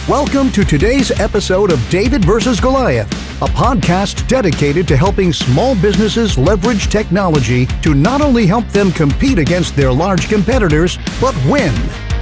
Welcome to today's episode of David Vs Goliath, a podcast dedicated to helping small businesses leverage technology to not only help them compete against their large competitors, but win.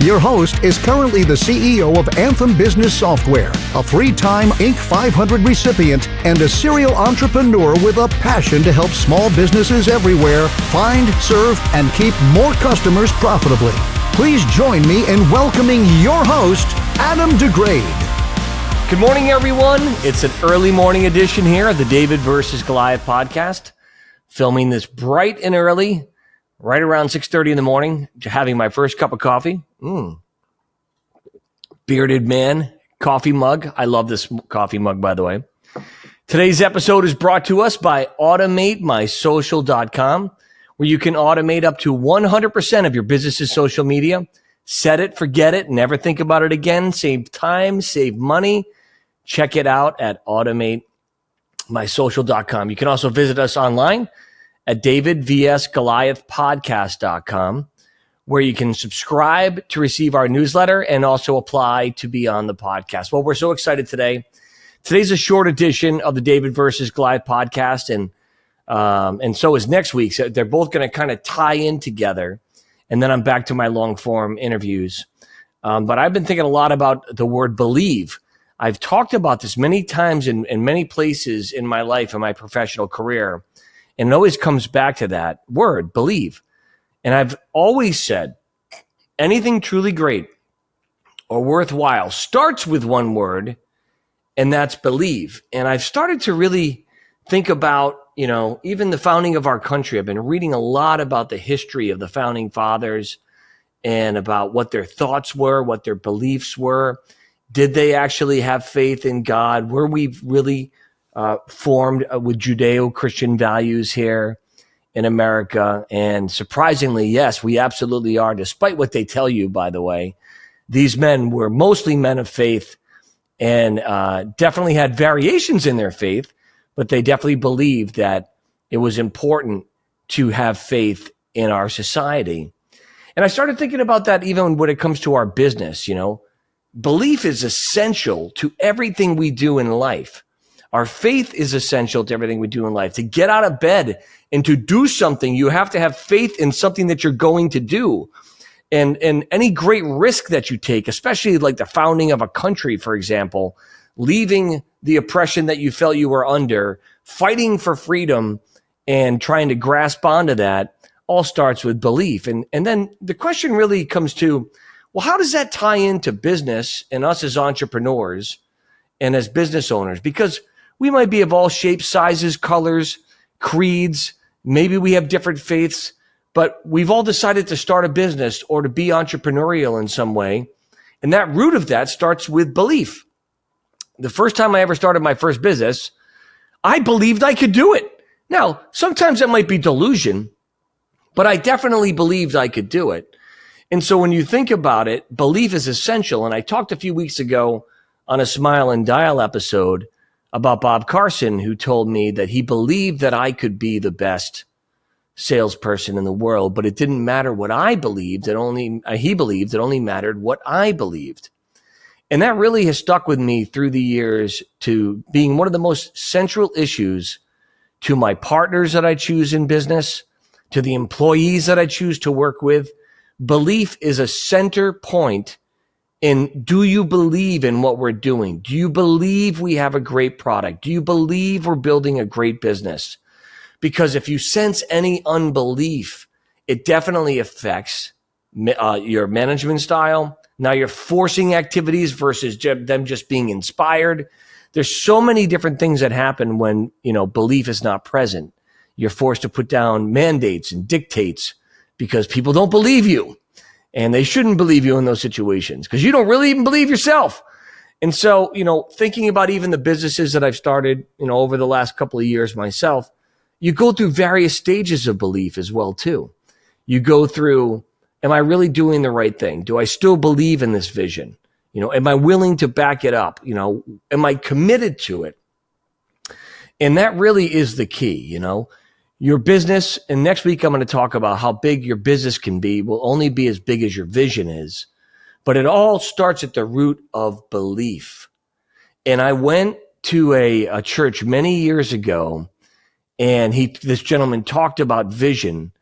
Your host is currently the CEO of Anthem Business Software, a three-time Inc. 500 recipient, and a serial entrepreneur with a passion to help small businesses everywhere find, serve, and keep more customers profitably. Please join me in welcoming your host, Adam DeGraide. Good morning, everyone. It's an early morning edition here of the David Vs Goliath podcast. Filming this bright and early, right around 6:30 in the morning, having my first cup of coffee. Bearded man, coffee mug. I love this coffee mug, by the way. Today's episode is brought to us by AutomateMySocial.com, where you can automate up to 100% of your business's social media. Set it, forget it, never think about it again. Save time, save money. Check it out at AutomateMySocial.com. You can also visit us online at David Vs Goliath Podcast.com, where you can subscribe to receive our newsletter and also apply to be on the podcast. Well, we're so excited today. Today's a short edition of the David Vs Goliath podcast, and so is next week. So they're both going to kind of tie in together, and then I'm back to my long form interviews. But I've been thinking a lot about the word believe. I've talked about this many times in many places in my life and my professional career, and it always comes back to that word, believe. And I've always said anything truly great or worthwhile starts with one word, and that's believe. And I've started to really think about, even the founding of our country. I've been reading a lot about the history of the founding fathers and about what their thoughts were, what their beliefs were. Did they actually have faith in God? Were we really formed with Judeo-Christian values here in America? And surprisingly, yes, we absolutely are, despite what they tell you, by the way. These men were mostly men of faith and definitely had variations in their faith, but they definitely believed that it was important to have faith in our society. And I started thinking about that even when it comes to our business. Belief is essential to everything we do in life. Our faith is essential to everything we do in life. To get out of bed and to do something, you have to have faith in something that you're going to do. And any great risk that you take, especially like the founding of a country, for example, leaving the oppression that you felt you were under, fighting for freedom and trying to grasp onto that, all starts with belief. And then the question really comes to, well, how does that tie into business and us as entrepreneurs and as business owners? Because we might be of all shapes, sizes, colors, creeds. Maybe we have different faiths, but we've all decided to start a business or to be entrepreneurial in some way. And that root of that starts with belief. The first time I ever started my first business, I believed I could do it. Now, sometimes that might be delusion, but I definitely believed I could do it. And so when you think about it, belief is essential. And I talked a few weeks ago on a Smile and Dial episode about Bob Carson, who told me that he believed that I could be the best salesperson in the world, but it didn't matter what I believed. He believed it only mattered what I believed. And that really has stuck with me through the years to being one of the most central issues to my partners that I choose in business, to the employees that I choose to work with. Belief is a center point in, do you believe in what we're doing? Do you believe we have a great product? Do you believe we're building a great business? Because if you sense any unbelief, it definitely affects your management style. Now you're forcing activities versus them just being inspired. There's so many different things that happen when, belief is not present. You're forced to put down mandates and dictates because people don't believe you, and they shouldn't believe you in those situations because you don't really even believe yourself. And so, thinking about even the businesses that I've started, over the last couple of years myself, you go through various stages of belief as well, too. You go through, am I really doing the right thing? Do I still believe in this vision? Am I willing to back it up? Am I committed to it? And that really is the key, Your business, and next week I'm going to talk about how big your business can be, will only be as big as your vision is. But it all starts at the root of belief. And I went to a church many years ago, and this gentleman talked about vision.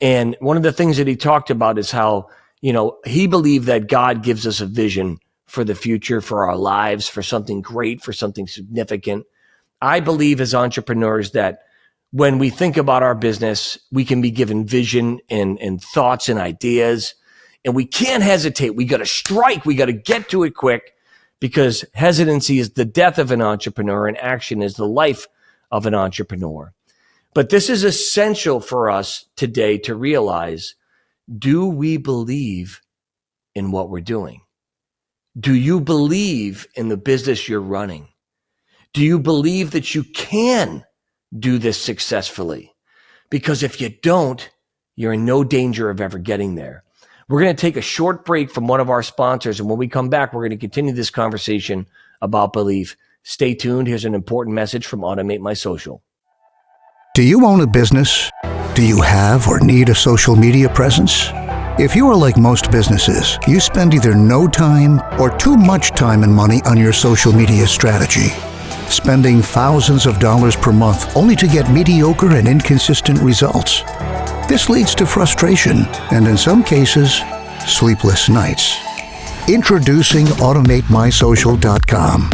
And one of the things that he talked about is how, he believed that God gives us a vision for the future, for our lives, for something great, for something significant. I believe as entrepreneurs that when we think about our business, we can be given vision and thoughts and ideas, and we can't hesitate. We got to strike. We got to get to it quick, because hesitancy is the death of an entrepreneur and action is the life of an entrepreneur. But this is essential for us today to realize, do we believe in what we're doing? Do you believe in the business you're running? Do you believe that you can do this successfully? Because if you don't, you're in no danger of ever getting there. We're going to take a short break from one of our sponsors, and when we come back, we're going to continue this conversation about belief. Stay tuned. Here's an important message from Automate My Social. Do you own a business? Do you have or need a social media presence? If you are like most businesses, you spend either no time or too much time and money on your social media strategy, spending thousands of dollars per month only to get mediocre and inconsistent results. This leads to frustration and, in some cases, sleepless nights. Introducing AutomateMySocial.com.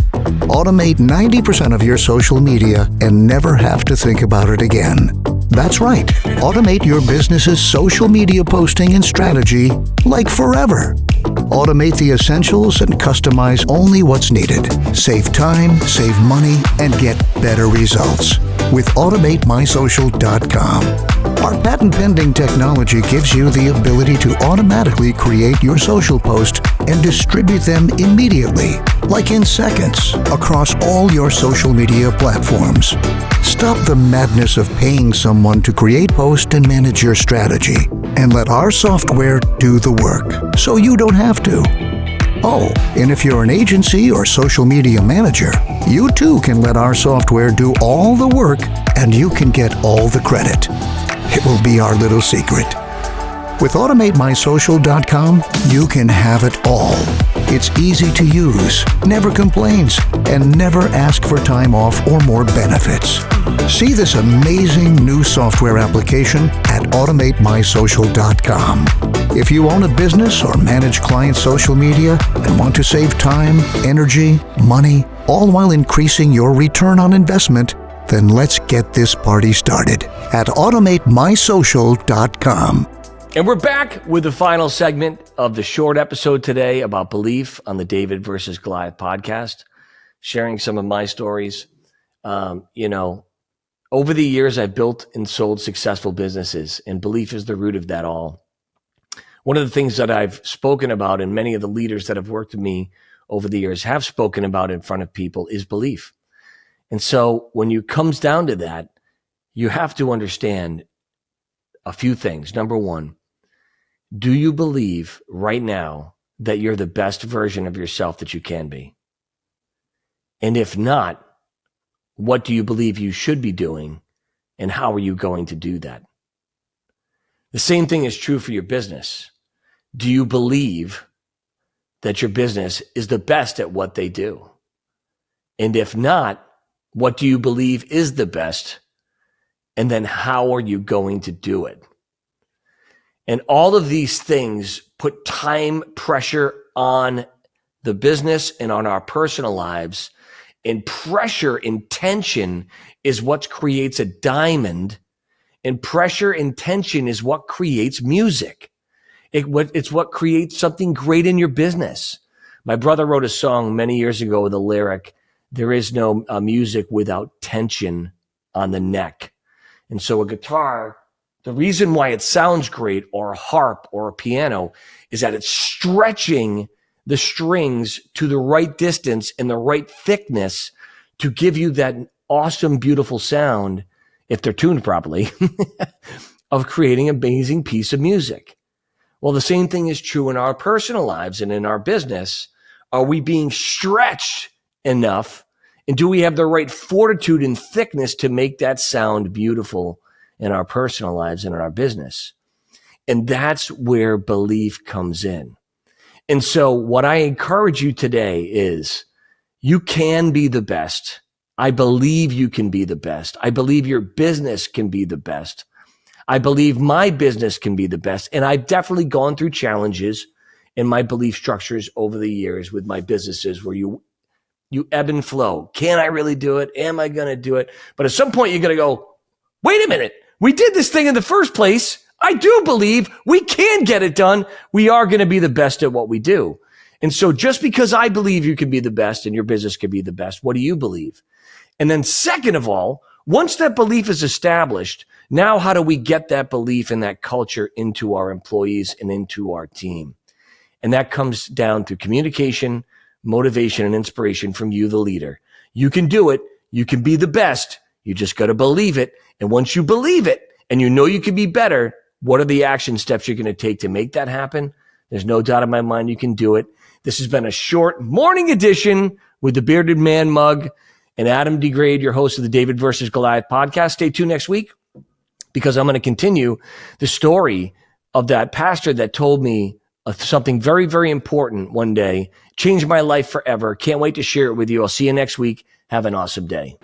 Automate 90% of your social media and never have to think about it again. That's right. Automate your business's social media posting and strategy like forever. Automate the essentials and customize only what's needed. Save time, save money, and get better results with AutomateMySocial.com. Our patent-pending technology gives you the ability to automatically create your social post and distribute them immediately, like in seconds, across all your social media platforms. Stop the madness of paying someone to create, post, and manage your strategy, and let our software do the work, so you don't have to. Oh, and if you're an agency or social media manager, you too can let our software do all the work, and you can get all the credit. It will be our little secret. With AutomateMySocial.com, you can have it all. It's easy to use, never complains, and never asks for time off or more benefits. See this amazing new software application at AutomateMySocial.com. If you own a business or manage client social media and want to save time, energy, money, all while increasing your return on investment, then let's get this party started at AutomateMySocial.com. And we're back with the final segment of the short episode today about belief on the David Vs Goliath podcast, sharing some of my stories. Over the years, I've built and sold successful businesses, and belief is the root of that all. One of the things that I've spoken about, and many of the leaders that have worked with me over the years have spoken about in front of people, is belief. And so when it comes down to that, you have to understand a few things. Number one, do you believe right now that you're the best version of yourself that you can be? And if not, what do you believe you should be doing, and how are you going to do that? The same thing is true for your business. Do you believe that your business is the best at what they do? And if not, what do you believe is the best? And then how are you going to do it? And all of these things put time pressure on the business and on our personal lives. And pressure and tension is what creates a diamond. And pressure and tension is what creates music. It's what creates something great in your business. My brother wrote a song many years ago with a lyric, "There is no music without tension on the neck." And so a guitar, the reason why it sounds great, or a harp or a piano, is that it's stretching the strings to the right distance and the right thickness to give you that awesome, beautiful sound, if they're tuned properly, of creating an amazing piece of music. Well, the same thing is true in our personal lives and in our business. Are we being stretched enough? And do we have the right fortitude and thickness to make that sound beautiful in our personal lives and in our business? And that's where belief comes in. And so what I encourage you today is you can be the best. I believe you can be the best. I believe your business can be the best. I believe my business can be the best. And I've definitely gone through challenges in my belief structures over the years with my businesses where you ebb and flow. Can I really do it? Am I going to do it? But at some point you're going to go, wait a minute. We did this thing in the first place. I do believe we can get it done. We are going to be the best at what we do. And so just because I believe you can be the best and your business can be the best, what do you believe? And then second of all, once that belief is established, now how do we get that belief and that culture into our employees and into our team? And that comes down to communication, motivation, and inspiration from you, the leader. You can do it. You can be the best. You just got to believe it. And once you believe it and you know you can be better, what are the action steps you're going to take to make that happen? There's no doubt in my mind you can do it. This has been a short morning edition with the Bearded Man mug and Adam DeGraide, your host of the David Vs Goliath podcast. Stay tuned next week because I'm going to continue the story of that pastor that told me something very, very important one day, changed my life forever. Can't wait to share it with you. I'll see you next week. Have an awesome day.